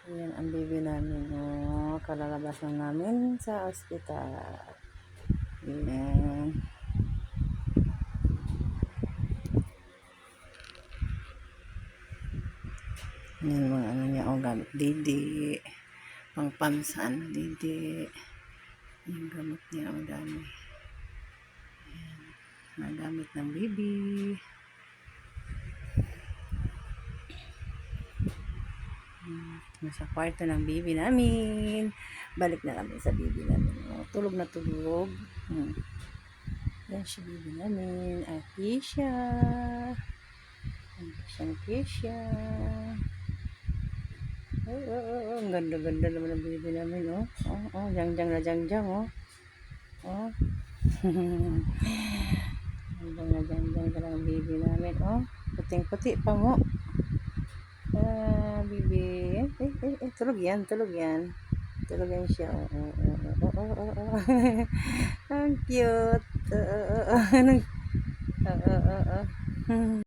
Ayan ang baby namin. Oh, kalalabas lang namin sa ospital. Ayan. Ayan mga ano niya. Oh, gamit didi. Pang pamsan didi. Yung gamit niya. Oh, dami. Ayan. Mga gamit ng baby. Nasa kwarto ng baby namin. Balik na kami sa baby namin. Oh, tulog na tulog. Yan si baby namin. Atisha. Atisha. Oh. Ang ganda-ganda naman ng baby namin. Oh. Jang-jang na jang-jang. Oh. Jang-jang na jang-jang ka ng baby namin. Oh. Puting-puti pa mo. Baby. Tulog yan. Tulog yan siya. Oh. Ang cute.